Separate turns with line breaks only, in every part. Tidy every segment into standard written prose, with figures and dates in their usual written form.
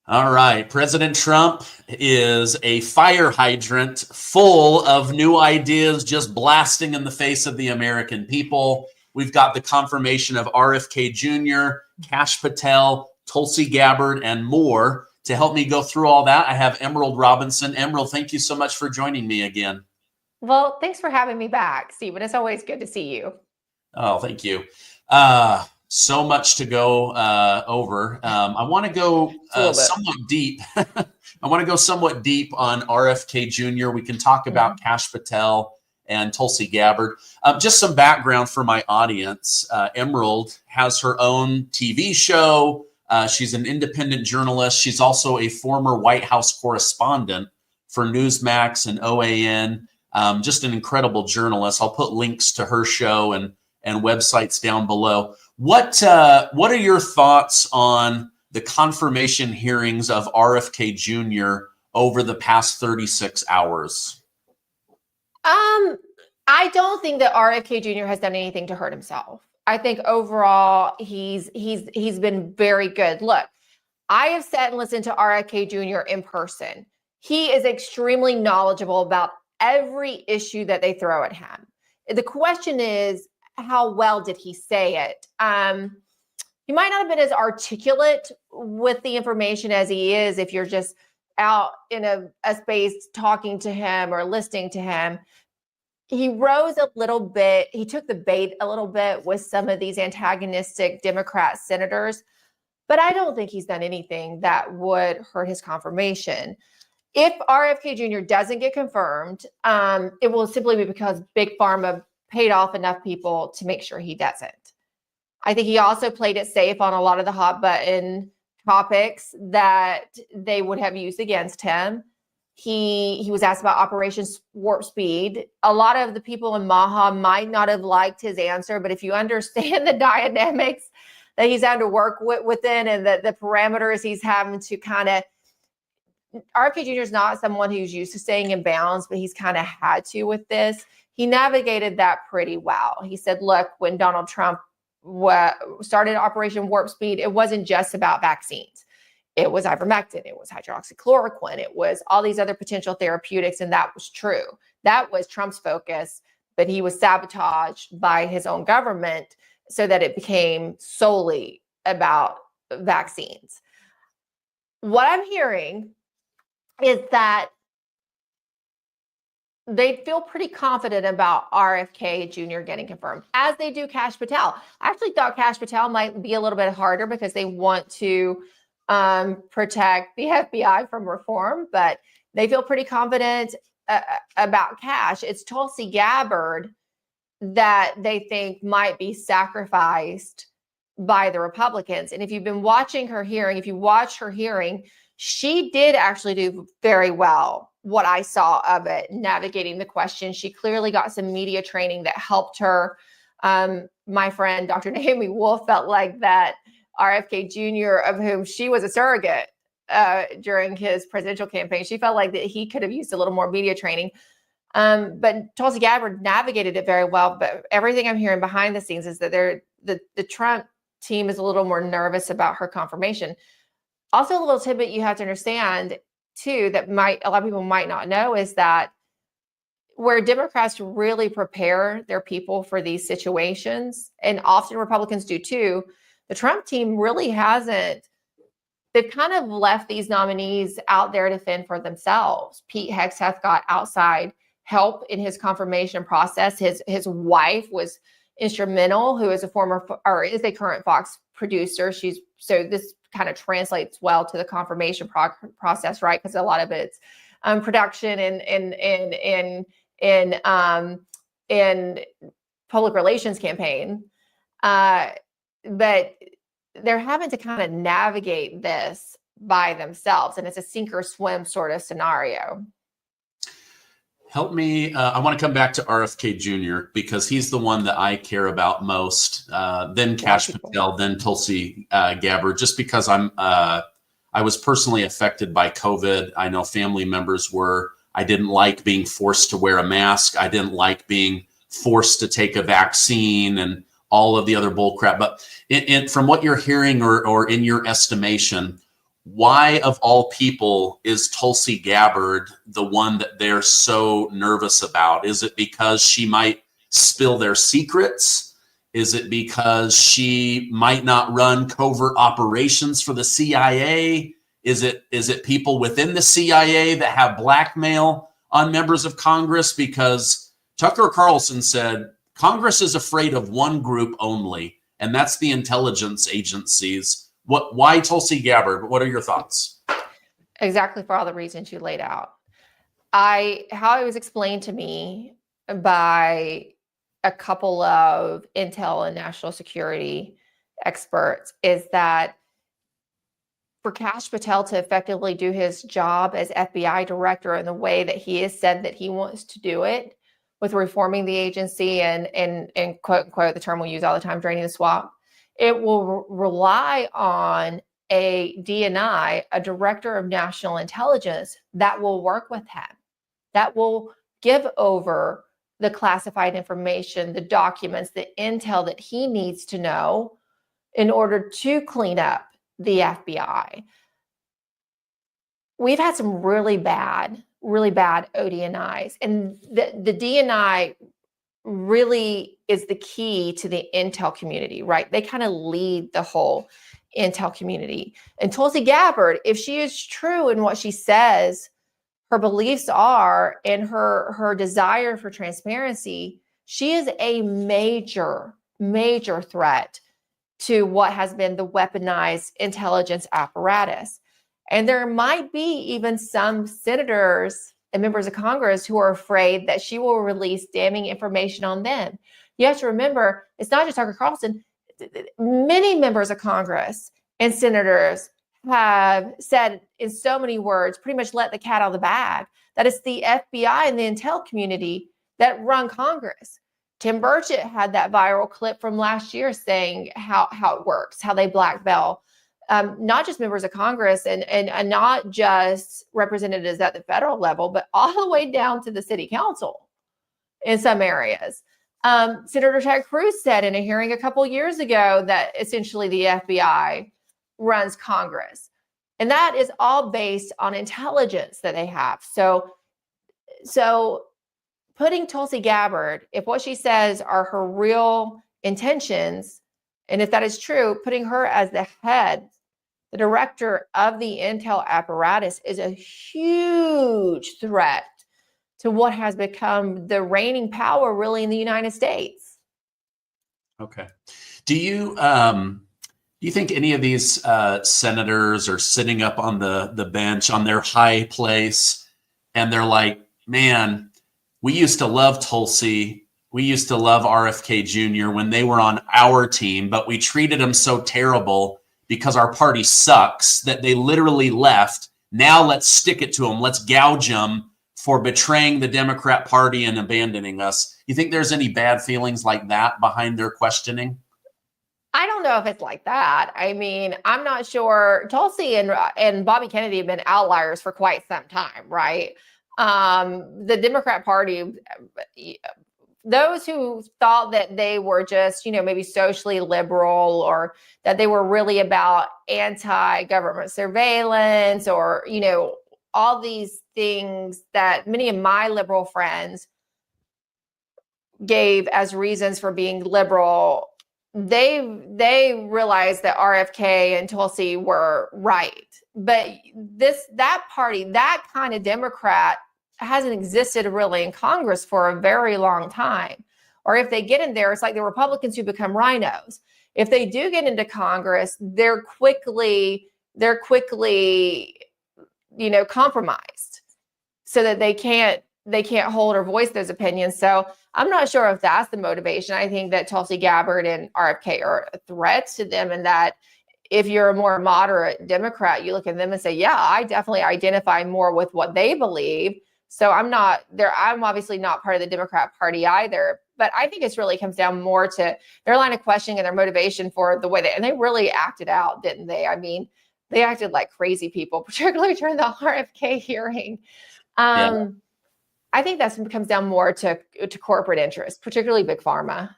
All right. President Trump is a fire hydrant full of new ideas just blasting in the face of the American people. We've got the confirmation of RFK Jr., Kash Patel, Tulsi Gabbard, and more. To help me go through all that, I have Emerald Robinson. Emerald, thank you so much for joining me again.
Well, thanks for having me back, Stephen. It's always good to see you.
Oh, thank you. So much to go over. I want to go somewhat deep. I want to go somewhat deep on RFK Jr. We can talk about Kash Patel and Tulsi Gabbard. Just some background for my audience. Emerald has her own TV show. She's an independent journalist. She's also a former White House correspondent for Newsmax and OAN. Just an incredible journalist. I'll put links to her show and websites down below. What are your thoughts on the confirmation hearings of RFK Jr. over the past 36 hours?
I don't think that RFK Jr. has done anything to hurt himself. I think overall he's been very good. Look, I have sat and listened to RFK Jr. in person. He is extremely knowledgeable about every issue that they throw at him. The question is, how well did he say it? He might not have been as articulate with the information as he is if you're just out in a space talking to him or listening to him. He rose a little bit. He took the bait a little bit with some of these antagonistic Democrat senators, but I don't think he's done anything that would hurt his confirmation. If RFK Jr. doesn't get confirmed, it will simply be because Big Pharma paid off enough people to make sure he doesn't. I think he also played it safe on a lot of the hot button topics that they would have used against him. He was asked about Operation Warp Speed. A lot of the people in Maha might not have liked his answer, but if you understand the dynamics that he's having to work within and the parameters he's having to kind of, RFK Jr. is not someone who's used to staying in bounds, but he's kind of had to with this. He navigated that pretty well. He said, look, when Donald Trump started Operation Warp Speed, it wasn't just about vaccines. It was ivermectin, it was hydroxychloroquine, it was all these other potential therapeutics, and that was true. That was Trump's focus, but he was sabotaged by his own government so that it became solely about vaccines. What I'm hearing is that they feel pretty confident about RFK Jr. getting confirmed, as they do Kash Patel. I actually thought Kash Patel might be a little bit harder because they want to protect the FBI from reform, but they feel pretty confident about Kash. It's Tulsi Gabbard that they think might be sacrificed by the Republicans. And if you've been watching her hearing, if you watched her hearing, she did actually do very well. What I saw of it, navigating the question. She clearly got some media training that helped her. My friend, Dr. Naomi Wolf, felt like that RFK Jr., of whom she was a surrogate during his presidential campaign, she felt like that he could have used a little more media training. But Tulsi Gabbard navigated it very well. But everything I'm hearing behind the scenes is that the Trump team is a little more nervous about her confirmation. Also, a little tidbit you have to understand too, that a lot of people might not know, is that where Democrats really prepare their people for these situations, and often Republicans do too, the Trump team really hasn't. They've kind of left these nominees out there to fend for themselves. Pete Hegseth got outside help in his confirmation process. His wife was instrumental, who is a current Fox producer. So this kind of translates well to the confirmation process, right? Because a lot of it's production and public relations campaign. But they're having to kind of navigate this by themselves, and it's a sink or swim sort of scenario.
Help me. I want to come back to RFK Jr. because he's the one that I care about most. Then Kash Patel, then Tulsi Gabbard. Just because I was personally affected by COVID. I know family members were. I didn't like being forced to wear a mask. I didn't like being forced to take a vaccine and all of the other bull crap. But from what you're hearing, or in your estimation, why of all people is Tulsi Gabbard the one that they're so nervous about? Is it because she might spill their secrets? Is it because she might not run covert operations for the CIA? Is it people within the CIA that have blackmail on members of Congress? Because Tucker Carlson said Congress is afraid of one group only, and that's the intelligence agencies. Why Tulsi Gabbard? What are your thoughts?
Exactly for all the reasons you laid out. How it was explained to me by a couple of intel and national security experts is that for Kash Patel to effectively do his job as FBI director in the way that he has said that he wants to do it, with reforming the agency and quote unquote, the term we use all the time, draining the swamp, it will rely on a DNI, a director of national intelligence, that will work with him, that will give over the classified information, the documents, the intel that he needs to know in order to clean up the FBI. We've had some really bad ODNIs, and the DNI really is the key to the intel community, right? They kind of lead the whole intel community. And Tulsi Gabbard, if she is true in what she says her beliefs are and her desire for transparency, she is a major threat to what has been the weaponized intelligence apparatus. And there might be even some senators and members of Congress who are afraid that she will release damning information on them. You have to remember, it's not just Tucker Carlson. Many members of Congress and senators have said in so many words, pretty much let the cat out of the bag, that it's the FBI and the intel community that run Congress. Tim Burchett had that viral clip from last year saying how it works, how they black belt not just members of Congress and not just representatives at the federal level, but all the way down to the city council in some areas. Senator Ted Cruz said in a hearing a couple years ago that essentially the FBI runs Congress. And that is all based on intelligence that they have. So putting Tulsi Gabbard, if what she says are her real intentions, and if that is true, putting her as the head, the director of the intel apparatus, is a huge threat to what has become the reigning power really in the United States.
Okay. Do you think any of these senators are sitting up on the bench on their high place and they're like, man, we used to love Tulsi. We used to love RFK Jr. when they were on our team, but we treated them so terrible because our party sucks that they literally left. Now let's stick it to them. Let's gouge them for betraying the Democrat Party and abandoning us. You think there's any bad feelings like that behind their questioning?
I don't know if it's like that. I mean, I'm not sure. Tulsi and Bobby Kennedy have been outliers for quite some time, right? The Democrat Party, those who thought that they were just, maybe socially liberal, or that they were really about anti-government surveillance, or, all these things that many of my liberal friends gave as reasons for being liberal, they realized that RFK and Tulsi were right. But that party, that kind of Democrat, hasn't existed really in Congress for a very long time. Or if they get in there, it's like the Republicans who become rhinos. If they do get into Congress, they're quickly, compromised so that they can't hold or voice those opinions. So I'm not sure if that's the motivation. I think that Tulsi Gabbard and RFK are a threat to them, and that if you're a more moderate Democrat, you look at them and say, yeah, I definitely identify more with what they believe. So I'm obviously not part of the Democrat Party either. But I think it really comes down more to their line of questioning and their motivation for the way and they really acted out, didn't they? I mean, they acted like crazy people, particularly during the RFK hearing. I think that comes down more to corporate interests, particularly Big Pharma.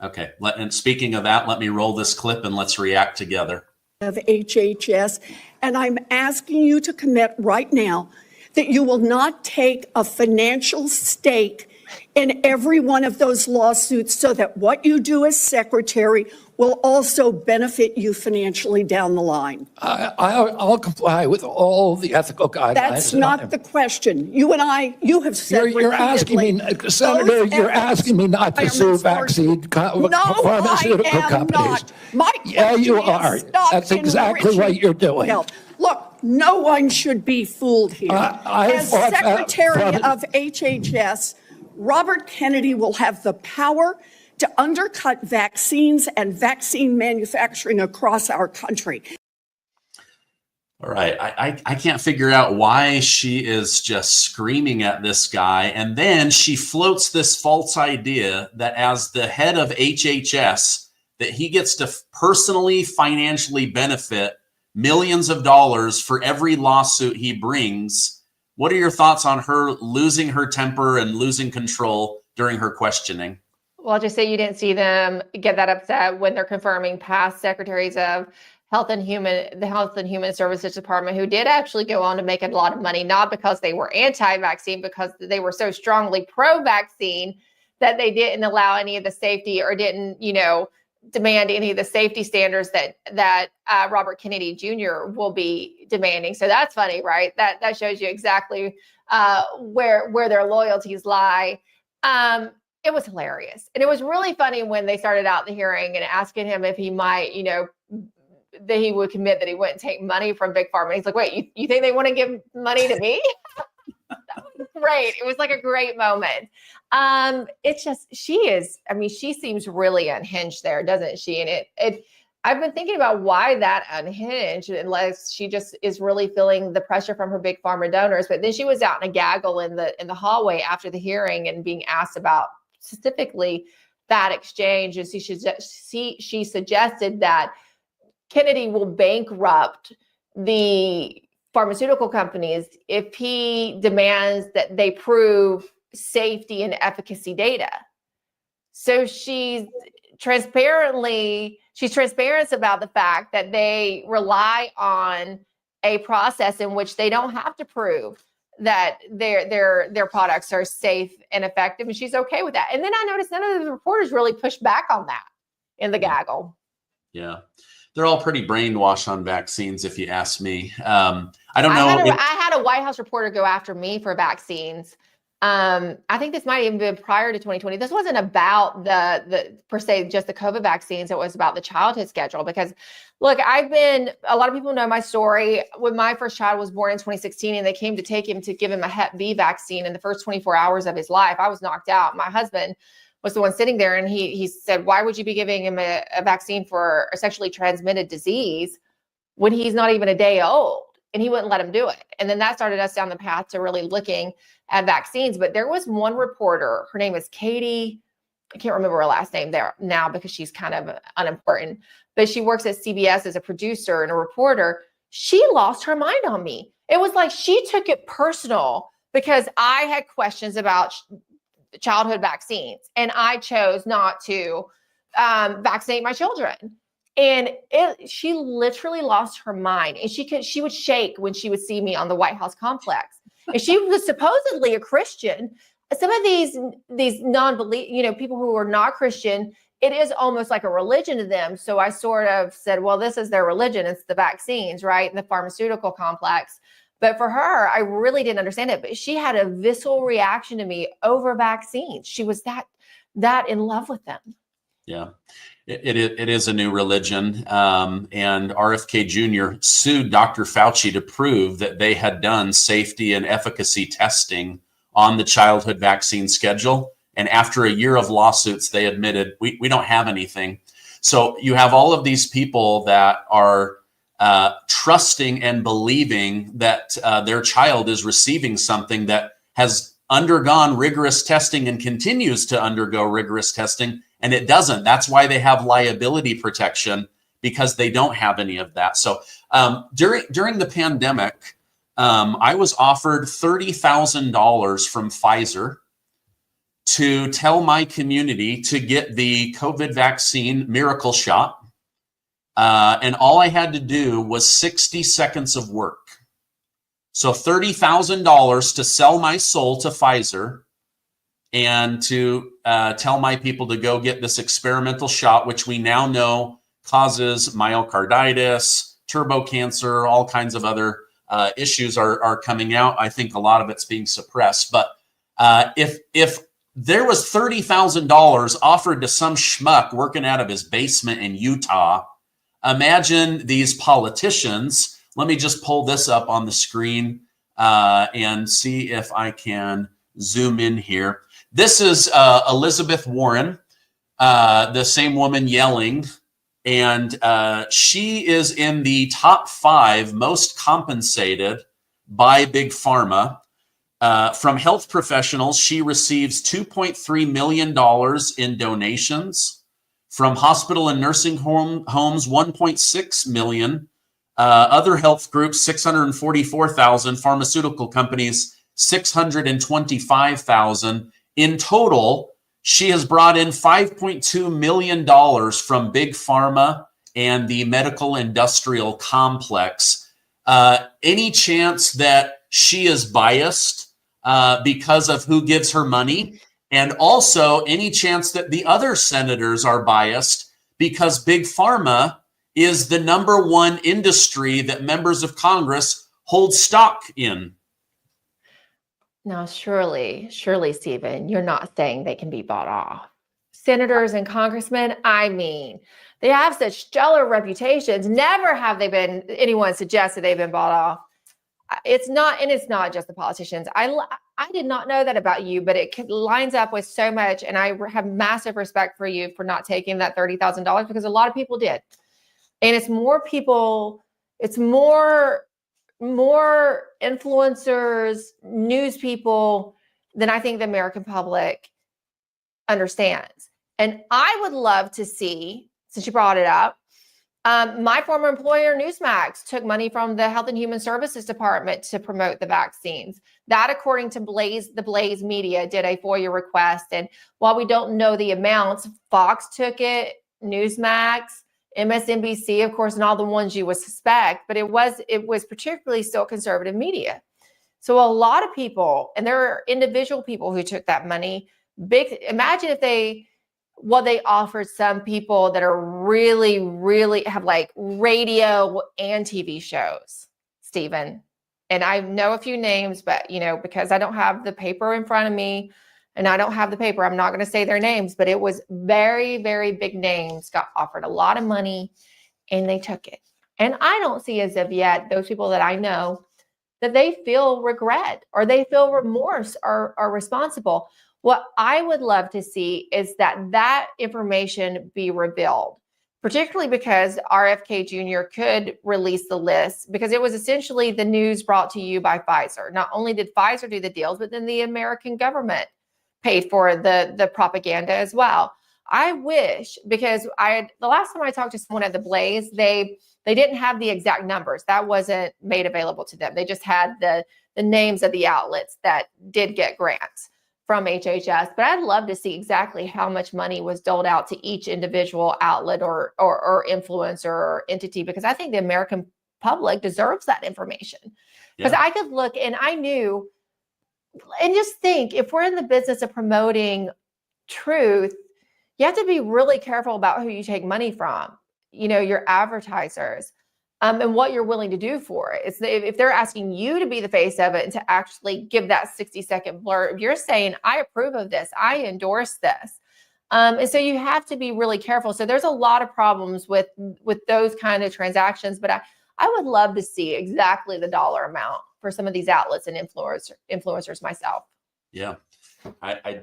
Okay. And speaking of that, let me roll this clip and let's react together.
Of HHS, And I'm asking you to commit right now that you will not take a financial stake in every one of those lawsuits so that what you do as secretary will also benefit you financially down the line.
I'll comply with all the ethical guidelines.
That's not the question. You and I, you have said
You're asking me, Senator, you're asking me not to sue vaccine pharmaceutical companies. Yeah, you are. That's exactly what you're doing.
Look, no one should be fooled here. As Secretary of HHS, Robert Kennedy will have the power to undercut vaccines and vaccine manufacturing across our country.
All right. I can't figure out why she is just screaming at this guy. And then she floats this false idea that as the head of HHS, that he gets to personally financially benefit millions of dollars for every lawsuit he brings. What are your thoughts on her losing her temper and losing control during her questioning?
Well, I'll just say you didn't see them get that upset when they're confirming past secretaries of the Health and Human Services Department who did actually go on to make a lot of money, not because they were anti-vaccine, because they were so strongly pro-vaccine that they didn't allow any of the safety or didn't, demand any of the safety standards that Robert Kennedy Jr. will be demanding. So that's funny, right? That shows you exactly where their loyalties lie. It was hilarious. And it was really funny when they started out the hearing and asking him if he might, that he would commit that he wouldn't take money from Big Pharma. He's like, wait, you think they want to give money to me? That was great. It was like a great moment. It's just, she seems really unhinged there, doesn't she? And I've been thinking about why that unhinged, unless she just is really feeling the pressure from her Big Pharma donors. But then she was out in a gaggle in the hallway after the hearing and being asked about specifically that exchange. And she suggested that Kennedy will bankrupt the pharmaceutical companies if he demands that they prove safety and efficacy data. So she's transparent about the fact that they rely on a process in which they don't have to prove that their products are safe and effective, and she's okay with that. And then I noticed none of the reporters really pushed back on that in the gaggle.
Yeah. They're all pretty brainwashed on vaccines, if you ask me. I don't know.
I had a White House reporter go after me for vaccines. I think this might even been prior to 2020. This wasn't about the per se, just the COVID vaccines. It was about the childhood schedule. Because look, a lot of people know my story. When my first child was born in 2016 and they came to take him to give him a Hep B vaccine in the first 24 hours of his life, I was knocked out. My husband was the one sitting there, and he said, why would you be giving him a vaccine for a sexually transmitted disease when he's not even a day old? And he wouldn't let him do it. And then that started us down the path to really looking at vaccines. But there was one reporter, her name is Katie, I can't remember her last name there now because she's kind of unimportant, but she works at CBS as a producer and a reporter. She lost her mind on me. It was like she took it personal because I had questions about childhood vaccines and I chose not to vaccinate my children. And she literally lost her mind. And she would shake when she would see me on the White House complex. And she was supposedly a Christian. Some of these non-believe, people who are not Christian, it is almost like a religion to them. So I sort of said, well, this is their religion. It's the vaccines, right? And the pharmaceutical complex. But for her, I really didn't understand it. But she had a visceral reaction to me over vaccines. She was that in love with them.
Yeah, it is a new religion. And RFK Jr. sued Dr. Fauci to prove that they had done safety and efficacy testing on the childhood vaccine schedule. And after a year of lawsuits, they admitted, we don't have anything. So you have all of these people that are trusting and believing that their child is receiving something that has undergone rigorous testing and continues to undergo rigorous testing, and it doesn't. That's why they have liability protection, because they don't have any of that. So during the pandemic, I was offered $30,000 from Pfizer to tell my community to get the COVID vaccine miracle shot. And all I had to do was 60 seconds of work. So $30,000 to sell my soul to Pfizer and to tell my people to go get this experimental shot, which we now know causes myocarditis, turbo cancer, all kinds of other issues are coming out. I think a lot of it's being suppressed. But if there was $30,000 offered to some schmuck working out of his basement in Utah, imagine these politicians. Let me just pull this up on the screen and see if I can zoom in here. This is Elizabeth Warren, the same woman yelling, and she is in the top 5 most compensated by Big Pharma. From health professionals, she receives $2.3 million in donations. From hospital and nursing homes, $1.6 million. Other health groups, $644,000. Pharmaceutical companies, $625,000. In total, she has brought in $5.2 million from Big Pharma and the medical industrial complex. Any chance that she is biased because of who gives her money? And also any chance that the other senators are biased because Big Pharma is the #1 industry that members of Congress hold stock in?
Now, surely, Stephen, you're not saying they can be bought off. Senators and congressmen, I mean, they have such stellar reputations. Never have they been anyone suggested they've been bought off. It's not just the politicians. I did not know that about you, but it lines up with so much. And I have massive respect for you for not taking that $30,000 because a lot of people did. And it's more people, it's more influencers, news people than I think the American public understands. And I would love to see, since you brought it up, my former employer, Newsmax, took money from the Health and Human Services Department to promote the vaccines. That, according to the Blaze Media, did a FOIA request. And while we don't know the amounts, Fox took it, Newsmax, MSNBC, of course, and all the ones you would suspect, but it was particularly still conservative media. So a lot of people, and there are individual people who took that money. Imagine if they offered some people that are really, really have like radio and TV shows, Stephen. And I know a few names, but because I don't have the paper in front of me, and I don't have the paper, I'm not going to say their names, but it was very, very big names, got offered a lot of money, and they took it. And I don't see as of yet, those people that I know, that they feel regret or they feel remorse or are responsible. What I would love to see is that information be revealed, particularly because RFK Jr. could release the list, because it was essentially the news brought to you by Pfizer. Not only did Pfizer do the deals, but then the American government paid for the propaganda as well. I wish, because the last time I talked to someone at the Blaze, they didn't have the exact numbers. That wasn't made available to them. They just had the names of the outlets that did get grants from HHS. But I'd love to see exactly how much money was doled out to each individual outlet or influencer or entity, because I think the American public deserves that information. Because I could look and I knew. And just think, if we're in the business of promoting truth, you have to be really careful about who you take money from, your advertisers, and what you're willing to do for it. If they're asking you to be the face of it and to actually give that 60-second blurb, you're saying, I approve of this, I endorse this. And so you have to be really careful. So there's a lot of problems with those kind of transactions, but I would love to see exactly the dollar amount for some of these outlets and influencers myself.
Yeah. I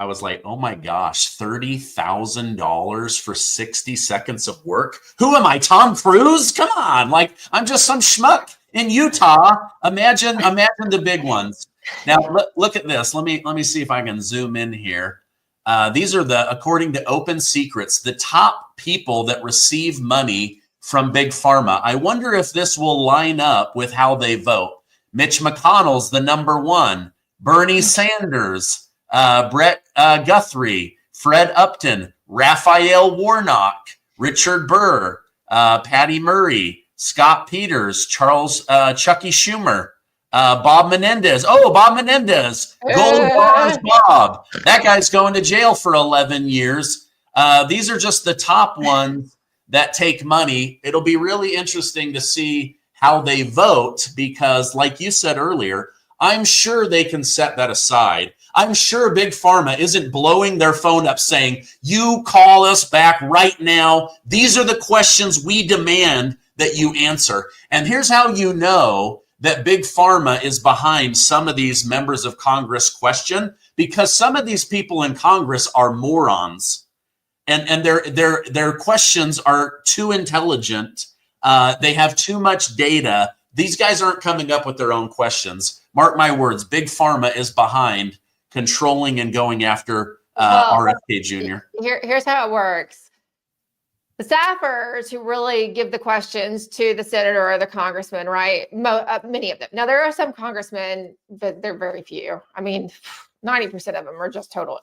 was like, oh my gosh, $30,000 for 60 seconds of work. Who am I, Tom Cruise? Come on. I'm just some schmuck in Utah. Imagine the big ones. Now look at this. Let me see if I can zoom in here. These are according to Open Secrets, the top people that receive money from Big Pharma. I wonder if this will line up with how they vote. Mitch McConnell's the #1. Bernie Sanders, Brett Guthrie, Fred Upton, Raphael Warnock, Richard Burr, Patty Murray, Scott Peters, Chucky Schumer, Bob Menendez. Oh, Bob Menendez. Gold bars Bob. That guy's going to jail for 11 years. These are just the top ones that take money. It'll be really interesting to see how they vote because, like you said earlier, I'm sure they can set that aside. I'm sure Big Pharma isn't blowing their phone up saying, you call us back right now. These are the questions we demand that you answer. And here's how you know that Big Pharma is behind some of these members of Congress question, because some of these people in Congress are morons. And their questions are too intelligent. They have too much data. These guys aren't coming up with their own questions. Mark my words, Big Pharma is behind controlling and going after RFK Jr.
Here's how it works. The staffers who really give the questions to the senator or the congressman, right? Many of them. Now, there are some congressmen, but they're very few. I mean, 90% of them are just total.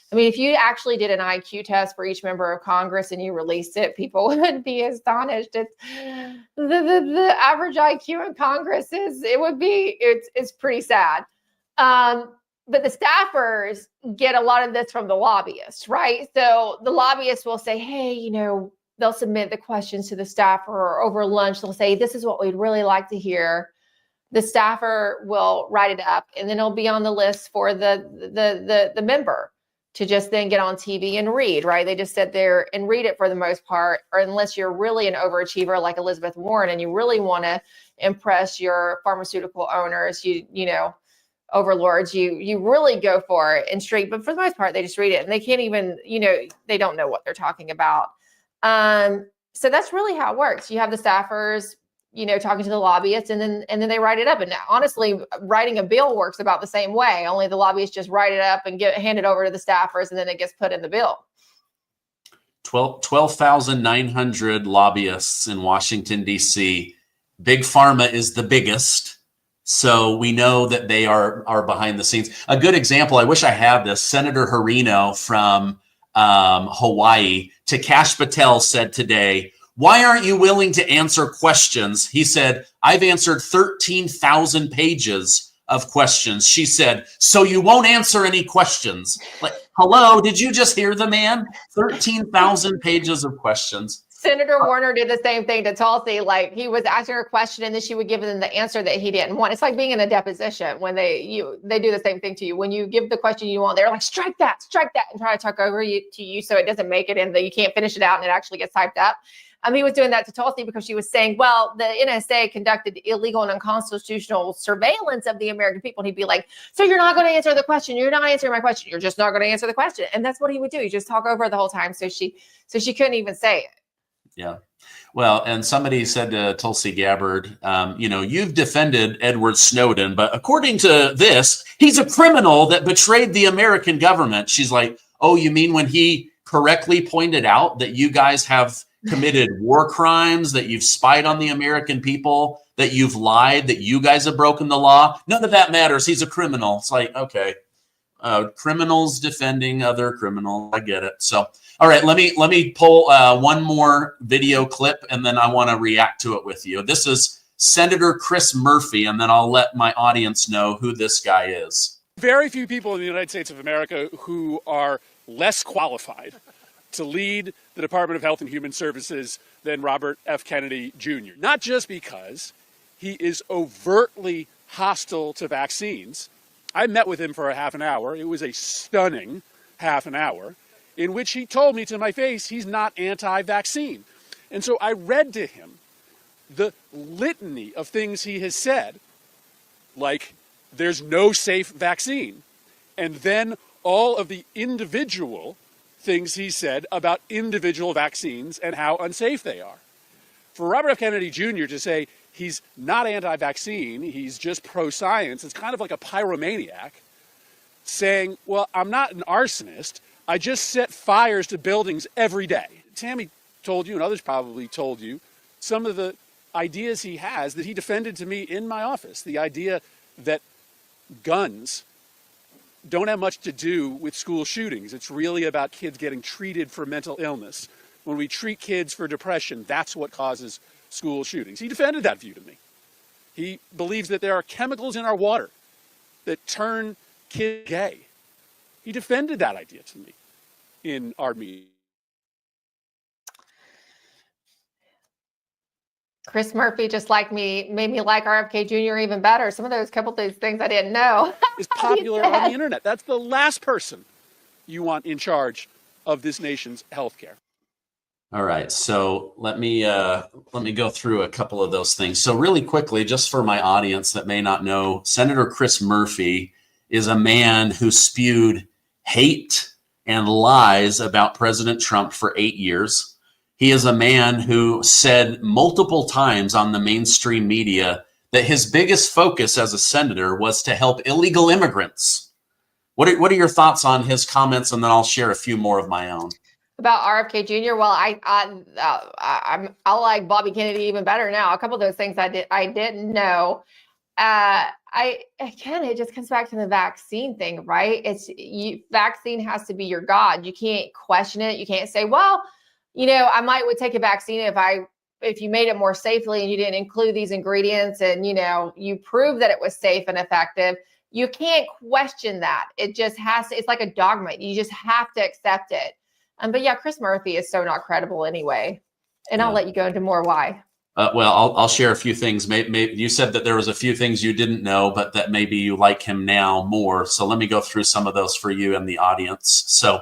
I mean, if you actually did an IQ test for each member of Congress and you released it, people would be astonished. It's the average IQ in Congress it's pretty sad. But the staffers get a lot of this from the lobbyists, right? So the lobbyists will say, hey, they'll submit the questions to the staffer, or over lunch, they'll say, this is what we'd really like to hear. The staffer will write it up, and then it'll be on the list for the member to just then get on TV and read, right? They just sit there and read it for the most part, or unless you're really an overachiever like Elizabeth Warren and you really want to impress your pharmaceutical owners, overlords, you really go for it and straight. But for the most part, they just read it and they can't even, they don't know what they're talking about. So that's really how it works. You have the staffers, talking to the lobbyists, and then they write it up. And now, honestly, writing a bill works about the same way. Only the lobbyists just write it up and hand it over to the staffers, and then it gets put in the bill.
12,900 lobbyists in Washington, D.C. Big Pharma is the biggest. So we know that they are behind the scenes. A good example, I wish I had this, Senator Harino from Hawaii, Takash Patel said today, why aren't you willing to answer questions? He said, I've answered 13,000 pages of questions. She said, so you won't answer any questions? Like, hello, did you just hear the man? 13,000 pages of questions.
Senator Warner did the same thing to Tulsi. Like, he was asking her a question and then she would give them the answer that he didn't want. It's like being in a deposition when they do the same thing to you. When you give the question you want, they're like, strike that, and try to talk over to you so it doesn't make it in you can't finish it out and it actually gets typed up. He was doing that to Tulsi because she was saying, well, the NSA conducted illegal and unconstitutional surveillance of the American people. And he'd be like, so you're not going to answer the question. You're not answering my question. You're just not going to answer the question. And that's what he would do. He'd just talk over her the whole time. So she couldn't even say it.
Yeah. Well, and somebody said to Tulsi Gabbard, you've defended Edward Snowden, but according to this, he's a criminal that betrayed the American government. She's like, oh, you mean when he correctly pointed out that you guys have committed war crimes, that you've spied on the American people, that you've lied, that you guys have broken the law? None of that matters. He's a criminal. It's like, okay, criminals defending other criminals. I get it. So, all right, let me pull one more video clip, and then I want to react to it with you. This is Senator Chris Murphy, and then I'll let my audience know who this guy is.
Very few people in the United States of America who are less qualified to lead the Department of Health and Human Services than Robert F. Kennedy Jr. Not just because he is overtly hostile to vaccines. I met with him for a half an hour. It was a stunning half an hour in which he told me to my face he's not anti-vaccine. And so I read to him the litany of things he has said, like there's no safe vaccine, and then all of the individual things he said about individual vaccines and how unsafe they are. For Robert F. Kennedy Jr. to say he's not anti-vaccine, he's just pro-science, it's kind of like a pyromaniac saying, well, I'm not an arsonist, I just set fires to buildings every day. Tammy told you, and others probably told you, some of the ideas he has that he defended to me in my office. The idea that guns don't have much to do with school shootings. It's really about kids getting treated for mental illness. when we treat kids for depression, that's what causes school shootings. He defended that view to me. He believes that there are chemicals in our water that turn kids gay. He defended that idea to me in our meeting.
Chris Murphy, just like me, made me like RFK Jr. even better. Some of those couple of those things I didn't know.
Is popular on the internet. That's the last person you want in charge of this nation's healthcare.
All right, so let me go through a couple of those things. So really quickly, just for my audience that may not know, Senator Chris Murphy is a man who spewed hate and lies about President Trump for 8 years. He is a man who said multiple times on the mainstream media that his biggest focus as a senator was to help illegal immigrants. What are your thoughts on his comments? And then I'll share a few more of my own.
About RFK Jr. Well, I like Bobby Kennedy even better now. A couple of those things I didn't know. It just comes back to the vaccine thing, right? Vaccine has to be your God. You can't question it. You can't say, well, I would take a vaccine if you made it more safely and you didn't include these ingredients and, you prove that it was safe and effective. You can't question that. It just has to, it's like a dogma. You just have to accept it. But yeah, Chris Murphy is so not credible anyway. And I'll let you go into more why.
Well, I'll share a few things. Maybe you said that there was a few things you didn't know, but that maybe you like him now more. So let me go through some of those for you and the audience. So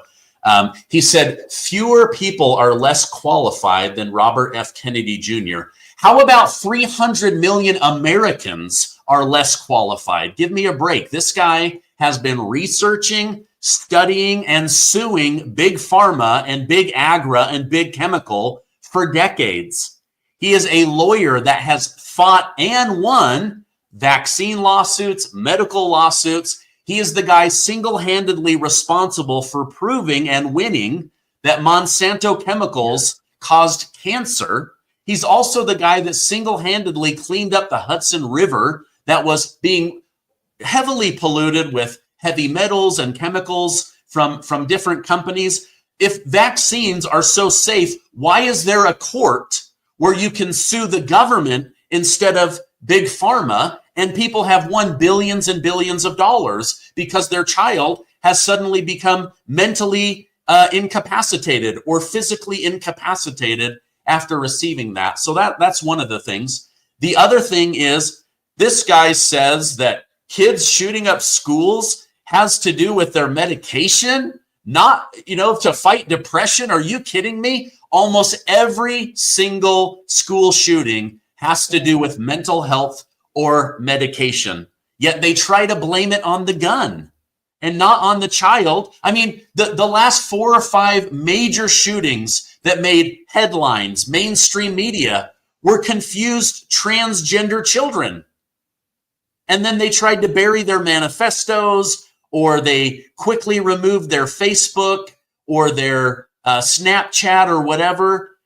he said, fewer people are less qualified than Robert F. Kennedy Jr. How about 300 million Americans are less qualified? Give me a break. This guy has been researching, studying, and suing Big Pharma and Big Agra and Big Chemical for decades. He is a lawyer that has fought and won vaccine lawsuits, medical lawsuits. He is the guy single-handedly responsible for proving and winning that Monsanto chemicals caused cancer. He's also the guy that single-handedly cleaned up the Hudson River that was being heavily polluted with heavy metals and chemicals from different companies. If vaccines are so safe, why is there a court where you can sue the government instead of Big Pharma, and people have won billions and billions of dollars because their child has suddenly become mentally incapacitated or physically incapacitated after receiving that? So that's one of the things. The other thing is, this guy says that kids shooting up schools has to do with their medication, not, to fight depression. Are you kidding me? Almost every single school shooting has to do with mental health or medication. Yet they try to blame it on the gun and not on the child. I mean, the last 4 or 5 major shootings that made headlines, mainstream media, were confused transgender children. And then they tried to bury their manifestos, or they quickly removed their Facebook or their Snapchat or whatever.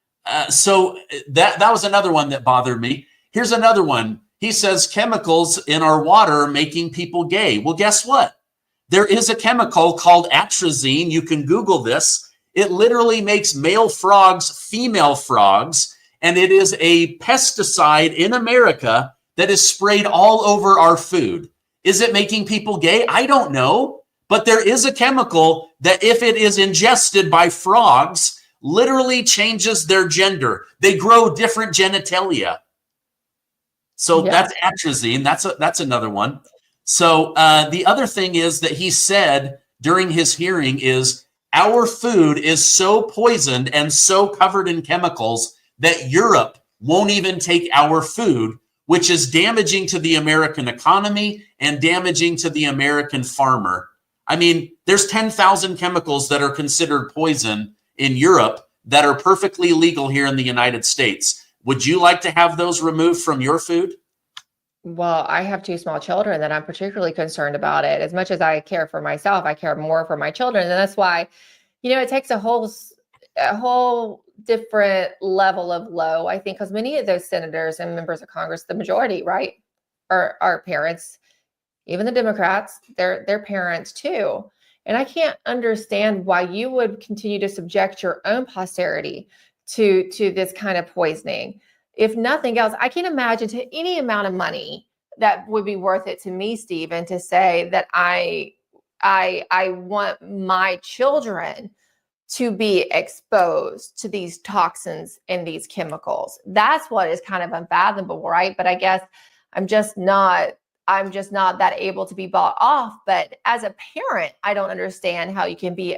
So that was another one that bothered me. Here's another one. He says chemicals in our water are making people gay. Well, guess what? There is a chemical called atrazine. You can Google this. It literally makes male frogs female frogs, and it is a pesticide in America that is sprayed all over our food. Is it making people gay? I don't know. But there is a chemical that, if it is ingested by frogs, literally changes their gender. They grow different genitalia. So that's atrazine. That's another one. So the other thing is that he said during his hearing is, our food is so poisoned and so covered in chemicals that Europe won't even take our food, which is damaging to the American economy and damaging to the American farmer. I mean, there's 10,000 chemicals that are considered poison in Europe that are perfectly legal here in the United States. Would you like to have those removed from your food?
Well, I have 2 small children that I'm particularly concerned about it. As much as I care for myself, I care more for my children. And that's why, it takes a whole different level of low, I think, because many of those senators and members of Congress, the majority, right, are parents. Even the Democrats, they're parents too. And I can't understand why you would continue to subject your own posterity to this kind of poisoning. If nothing else, I can imagine to any amount of money that would be worth it to me, Stephen, to say that I want my children to be exposed to these toxins and these chemicals. That's what is kind of unfathomable, right? But I guess I'm just not that able to be bought off. But as a parent, I don't understand how you can be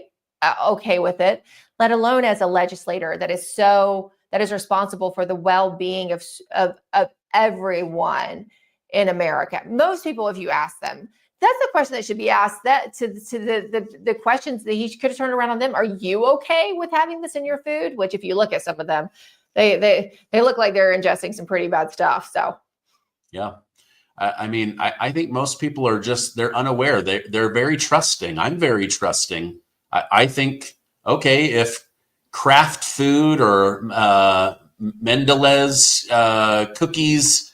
okay with it, let alone as a legislator that is responsible for the well-being of everyone in America. Most people, if you ask them, that's the question that should be asked, that to the questions that he could have turned around on them. Are you okay with having this in your food? Which, if you look at some of them, they look like they're ingesting some pretty bad stuff. So,
yeah, I mean, I think most people are they're unaware. They're very trusting. I'm very trusting. I think, okay, if Kraft food or Mendelez cookies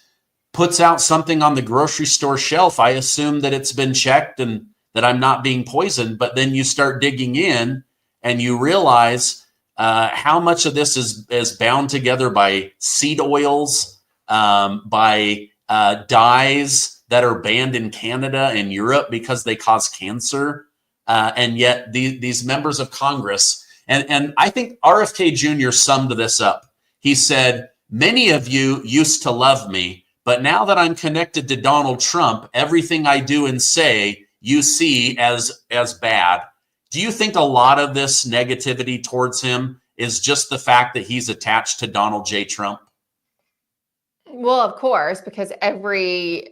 puts out something on the grocery store shelf, I assume that it's been checked and that I'm not being poisoned. But then you start digging in and you realize how much of this is bound together by seed oils, by dyes that are banned in Canada and Europe because they cause cancer. And yet these members of Congress, and I think RFK Jr. summed this up. He said, "Many of you used to love me, but now that I'm connected to Donald Trump, everything I do and say, you see as bad." Do you think a lot of this negativity towards him is just the fact that he's attached to Donald J. Trump?
Well, of course, because every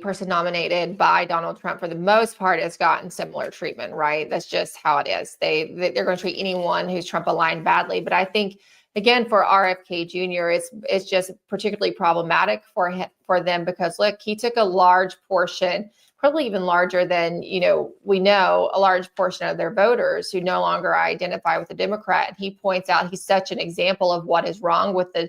person nominated by Donald Trump, for the most part, has gotten similar treatment, right? That's just how it is. They're going to treat anyone who's Trump aligned badly. But I think, again, for RFK Jr., it's just particularly problematic for them because, look, he took a large portion, probably even larger than, we know, a large portion of their voters who no longer identify with the Democrat. And he points out he's such an example of what is wrong with the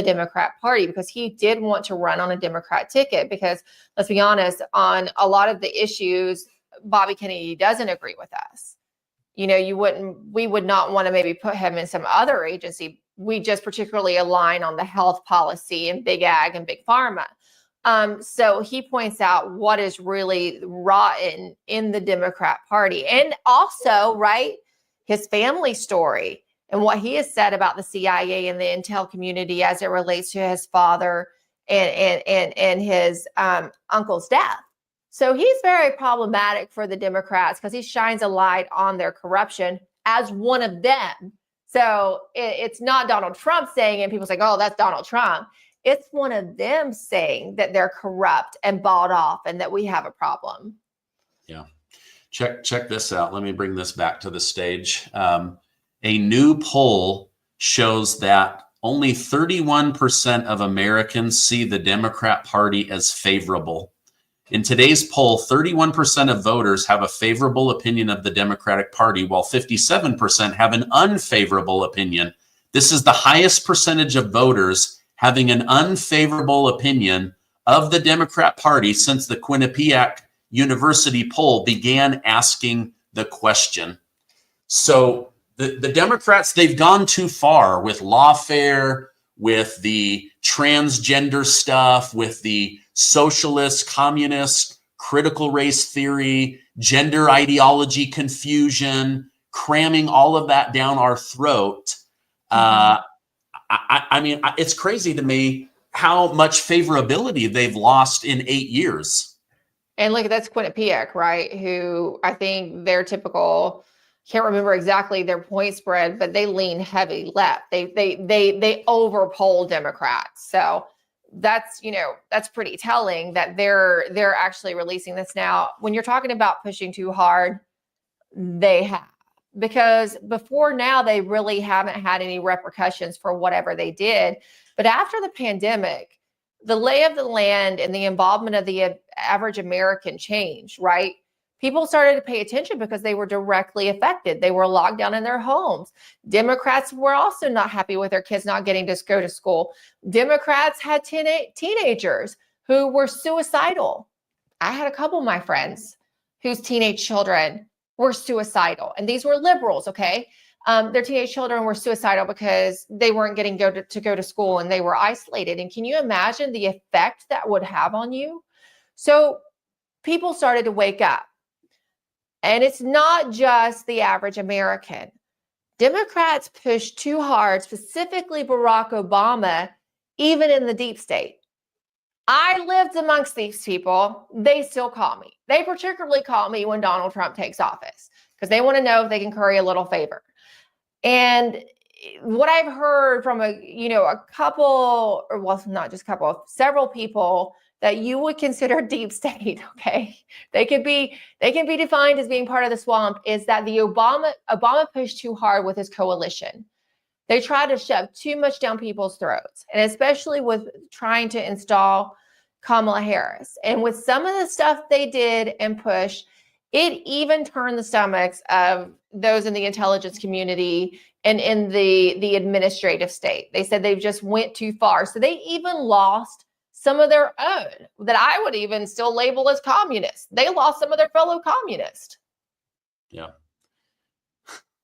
Democrat Party, because he did want to run on a Democrat ticket because, let's be honest, on a lot of the issues, Bobby Kennedy doesn't agree with us. We would not want to maybe put him in some other agency. We just particularly align on the health policy and big ag and big pharma. So he points out what is really rotten in the Democrat Party, and also, right, his family story and what he has said about the CIA and the intel community as it relates to his father and his uncle's death. So he's very problematic for the Democrats because he shines a light on their corruption as one of them. So it's not Donald Trump saying it, and people say, "Oh, that's Donald Trump." It's one of them saying that they're corrupt and bought off and that we have a problem.
Yeah. Check this out. Let me bring this back to the stage. A new poll shows that only 31% of Americans see the Democrat Party as favorable. In today's poll, 31% of voters have a favorable opinion of the Democratic Party, while 57% have an unfavorable opinion. This is the highest percentage of voters having an unfavorable opinion of the Democrat Party since the Quinnipiac University poll began asking the question. So the Democrats, they've gone too far with lawfare, with the transgender stuff, with the socialist, communist, critical race theory, gender ideology confusion, cramming all of that down our throat. I mean, it's crazy to me how much favorability they've lost in 8 years.
And look, that's Quinnipiac, right? Who I think their typical, can't remember exactly their point spread, but they lean heavy left. They overpoll Democrats. So that's pretty telling that they're actually releasing this now. When you're talking about pushing too hard, they have. Because before now, they really haven't had any repercussions for whatever they did. But after the pandemic, the lay of the land and the involvement of the average American changed, right? People started to pay attention because they were directly affected. They were locked down in their homes. Democrats were also not happy with their kids not getting to go to school. Democrats had teenagers who were suicidal. I had a couple of my friends whose teenage children were suicidal. And these were liberals, okay? their teenage children were suicidal because they weren't getting to go to school and they were isolated. And can you imagine the effect that would have on you? So people started to wake up. And it's not just the average American. Democrats pushed too hard, specifically Barack Obama, even in the deep state. I lived amongst these people. They still call me. They particularly call me when Donald Trump takes office because they want to know if they can curry a little favor. And what I've heard from a couple, or well, not just a couple, several people that you would consider deep state, okay? They can be defined as being part of the swamp, is that the Obama pushed too hard with his coalition. They tried to shove too much down people's throats, and especially with trying to install Kamala Harris. And with some of the stuff they did and pushed, it even turned the stomachs of those in the intelligence community and in the administrative state. They said they just went too far. So they even lost some of their own that I would even still label as communists. They lost some of their fellow communists.
Yeah.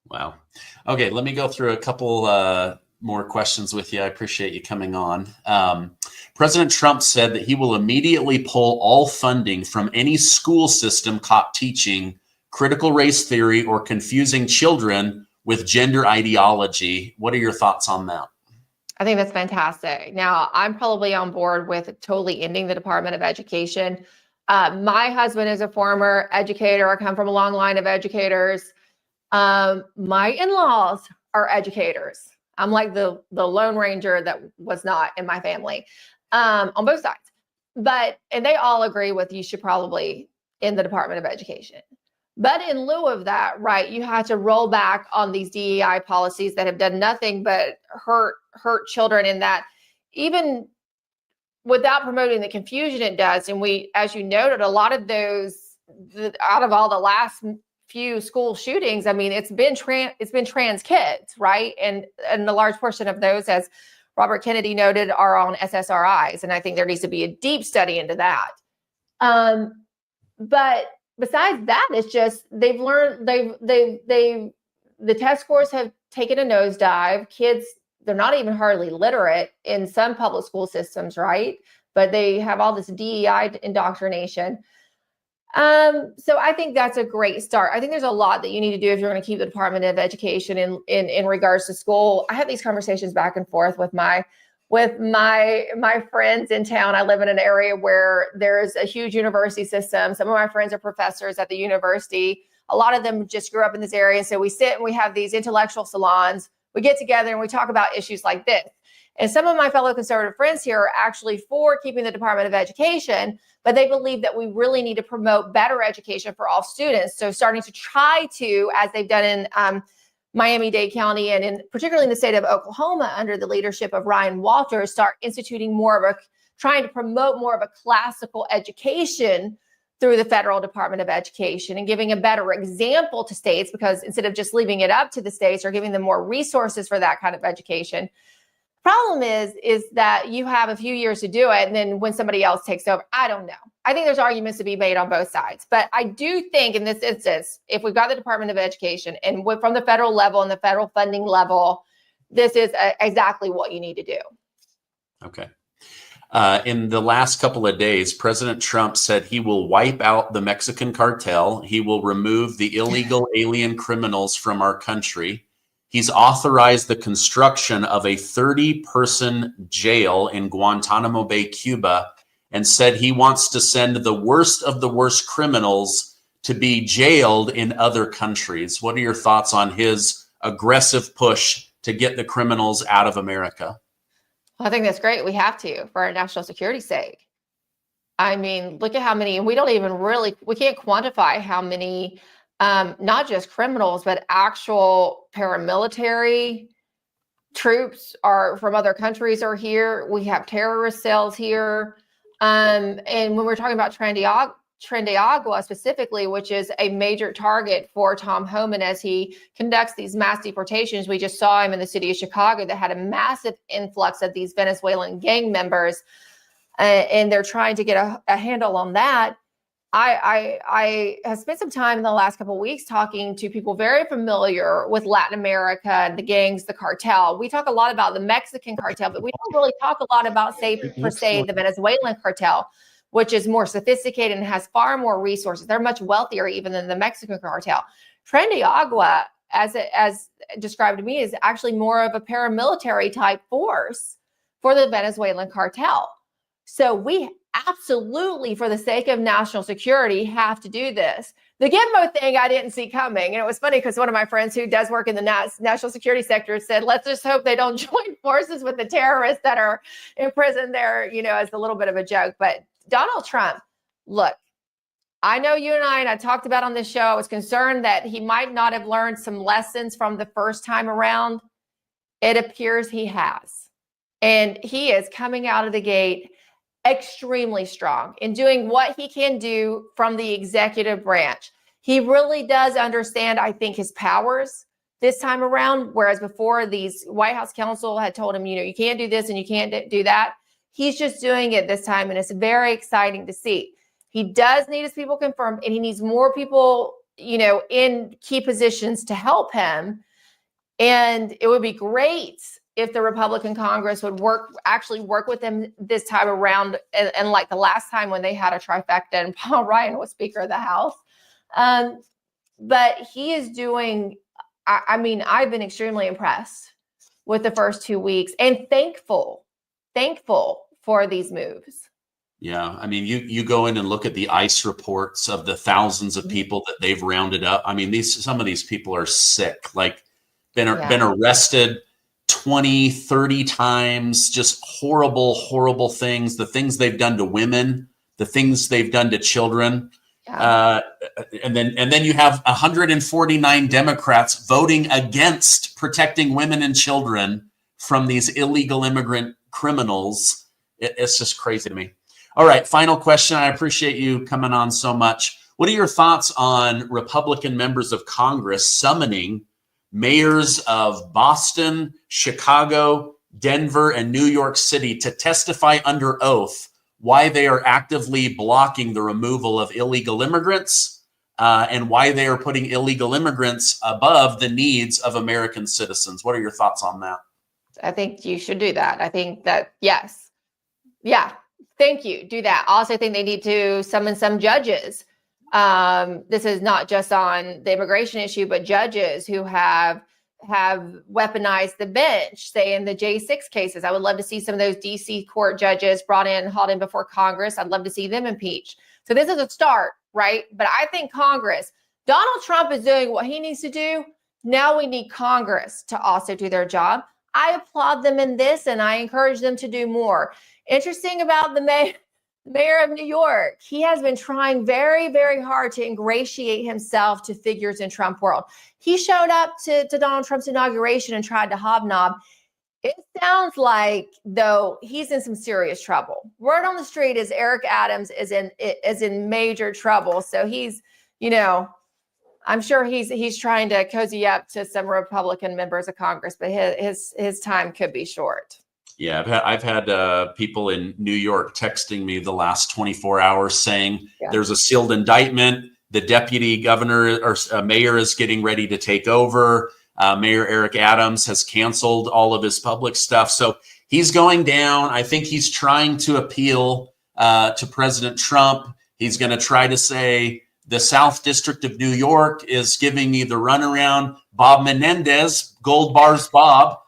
Wow. Okay, let me go through a couple more questions with you. I appreciate you coming on. President Trump said that he will immediately pull all funding from any school system caught teaching critical race theory or confusing children with gender ideology. What are your thoughts on that?
I think that's fantastic. Now, I'm probably on board with totally ending the Department of Education. My husband is a former educator. I come from a long line of educators. My in-laws are educators. I'm like the Lone Ranger that was not in my family, on both sides. And they all agree with you should probably end the Department of Education. But in lieu of that, right, you had to roll back on these DEI policies that have done nothing but hurt children, in that even without promoting the confusion it does. And we, as you noted, a lot of those, out of all the last few school shootings, I mean, it's been trans kids, right? And a large portion of those, as Robert Kennedy noted, are on SSRIs. And I think there needs to be a deep study into that. But besides that, it's just they've learned, the test scores have taken a nosedive. Kids, they're not even hardly literate in some public school systems, right? But they have all this DEI indoctrination. So I think that's a great start. I think there's a lot that you need to do if you're going to keep the Department of Education in regards to school. I have these conversations back and forth with my friends in town. I live in an area where there's a huge university system. Some of my friends are professors at the university. A lot of them just grew up in this area. So we sit and we have these intellectual salons. We get together and we talk about issues like this. And some of my fellow conservative friends here are actually for keeping the Department of Education, but they believe that we really need to promote better education for all students. So starting to try to, as they've done in Miami-Dade County and particularly in the state of Oklahoma under the leadership of Ryan Walters, start instituting trying to promote more of a classical education through the federal Department of Education and giving a better example to states, because instead of just leaving it up to the states or giving them more resources for that kind of education. Problem is that you have a few years to do it, and then when somebody else takes over, I don't know. I think there's arguments to be made on both sides, but I do think in this instance, if we've got the Department of Education and from the federal level and the federal funding level, this is exactly what you need to do.
Okay. In the last couple of days, President Trump said he will wipe out the Mexican cartel. He will remove the illegal alien criminals from our country. He's authorized the construction of a 30-person jail in Guantanamo Bay, Cuba, and said he wants to send the worst of the worst criminals to be jailed in other countries. What are your thoughts on his aggressive push to get the criminals out of America?
Well, I think that's great. We have to, for our national security's sake. I mean, look at how many, and we can't quantify how many, not just criminals, but actual paramilitary troops are from other countries are here. We have terrorist cells here. And when we're talking about Trinidad specifically, which is a major target for Tom Homan as he conducts these mass deportations. We just saw him in the city of Chicago that had a massive influx of these Venezuelan gang members, and they're trying to get a handle on that. I have spent some time in the last couple of weeks talking to people very familiar with Latin America, the gangs, the cartel. We talk a lot about the Mexican cartel, but we don't really talk a lot about, per se, the Venezuelan cartel, which is more sophisticated and has far more resources. They're much wealthier even than the Mexican cartel. Tren de Agua, as described to me, is actually more of a paramilitary type force for the Venezuelan cartel. So we absolutely, for the sake of national security, have to do this. The Gitmo thing I didn't see coming. And it was funny because one of my friends who does work in the national security sector said, let's just hope they don't join forces with the terrorists that are in prison there, as a little bit of a joke. But Donald Trump, look, I know you and I talked about on this show, I was concerned that he might not have learned some lessons from the first time around. It appears he has. And he is coming out of the gate extremely strong in doing what he can do from the executive branch. He really does understand, I think, his powers this time around, whereas before these White House counsel had told him, you can't do this and you can't do that. He's just doing it this time, and it's very exciting to see. He does need his people confirmed, and he needs more people, in key positions to help him. And it would be great if the Republican Congress would actually work with him this time around, and like the last time when they had a trifecta and Paul Ryan was Speaker of the House. But he is doing, I've been extremely impressed with the first 2 weeks and thankful for these moves.
Yeah, you go in and look at the ICE reports of the thousands of people that they've rounded up. Some of these people are sick, been arrested 20, 30 times, just horrible things, the things they've done to women, the things they've done to children. Yeah. And then you have 149 Democrats voting against protecting women and children from these illegal immigrant criminals. It's just crazy to me. All right, final question. I appreciate you coming on so much. What are your thoughts on Republican members of Congress summoning mayors of Boston, Chicago, Denver, and New York City to testify under oath why they are actively blocking the removal of illegal immigrants and why they are putting illegal immigrants above the needs of American citizens? What are your thoughts on that?
I think you should do that. I think that, yes. Yeah, thank you. Do that. I also think they need to summon some judges. This is not just on the immigration issue, but judges who have weaponized the bench, say in the J6 cases. I would love to see some of those DC court judges hauled in before Congress. I'd love to see them impeached. So this is a start, right? But I think Congress, Donald Trump is doing what he needs to do. Now we need Congress to also do their job. I applaud them in this, and I encourage them to do more. Interesting about the mayor of New York. He has been trying very, very hard to ingratiate himself to figures in Trump world. He showed up to Donald Trump's inauguration and tried to hobnob. It sounds like, though, he's in some serious trouble. Word on the street is Eric Adams is in major trouble. So he's, I'm sure he's trying to cozy up to some Republican members of Congress, but his time could be short.
Yeah, I've had people in New York texting me the last 24 hours saying there's a sealed indictment. The deputy governor or mayor is getting ready to take over. Mayor Eric Adams has canceled all of his public stuff. So he's going down. I think he's trying to appeal to President Trump. He's going to try to say the South District of New York is giving me the runaround. Bob Menendez, Gold Bars Bob,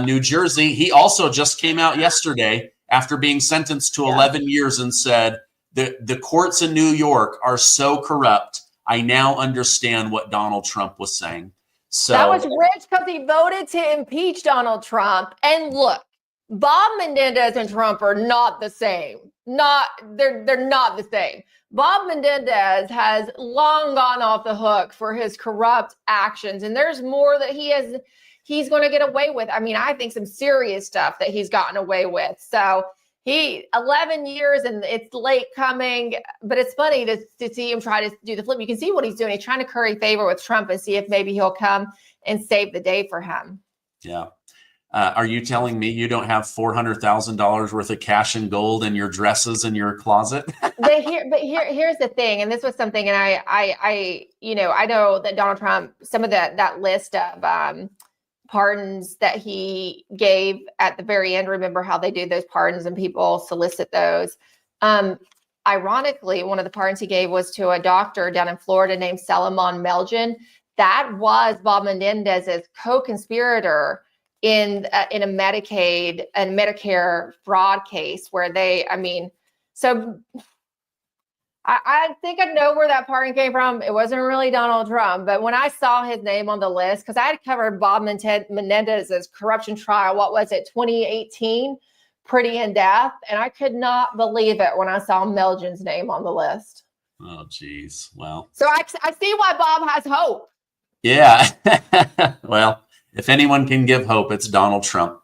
New Jersey, he also just came out yesterday after being sentenced to 11 years and said the courts in New York are so corrupt. I now understand what Donald Trump was saying. So
that was rich because he voted to impeach Donald Trump. And look, Bob Menendez and Trump are not the same. They're not the same. Bob Menendez has long gone off the hook for his corrupt actions, and there's more that he's going to get away with. I think some serious stuff that he's gotten away with. So 11 years and it's late coming, but it's funny to see him try to do the flip. You can see what he's doing. He's trying to curry favor with Trump and see if maybe he'll come and save the day for him.
Yeah. Are you telling me you don't have $400,000 worth of cash and gold in your dresses in your closet?
Here's the thing, and this was something, and I know that Donald Trump, some of that list of pardons that he gave at the very end. Remember how they do those pardons and people solicit those. Ironically, one of the pardons he gave was to a doctor down in Florida named Salomon Melgen. That was Bob Menendez's co-conspirator in a Medicaid and Medicare fraud case where so I think I know where that pardon came from. It wasn't really Donald Trump, but when I saw his name on the list, because I had covered Bob Menendez's corruption trial, what was it, 2018, pretty in depth, and I could not believe it when I saw Melgen's name on the list.
Oh, geez. Well,
so I see why Bob has hope.
Yeah. Well, if anyone can give hope, it's Donald Trump.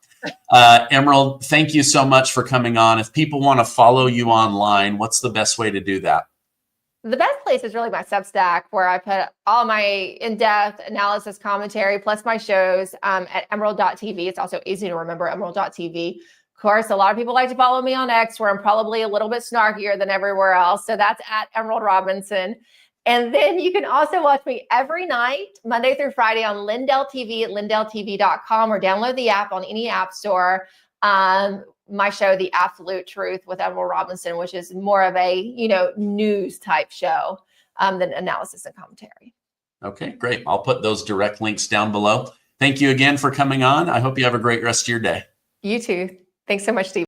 Emerald, thank you so much for coming on. If people want to follow you online, what's the best way to do that?
The best place is really my Substack, where I put all my in-depth analysis commentary, plus my shows at emerald.tv. It's also easy to remember, emerald.tv. Of course, a lot of people like to follow me on X, where I'm probably a little bit snarkier than everywhere else. So that's at Emerald Robinson. And then you can also watch me every night, Monday through Friday, on Lindell TV at lindelltv.com, or download the app on any app store. My show, The Absolute Truth with Emerald Robinson, which is more of a, news type show than analysis and commentary.
Okay, great. I'll put those direct links down below. Thank you again for coming on. I hope you have a great rest of your day.
You too. Thanks so much, Steve.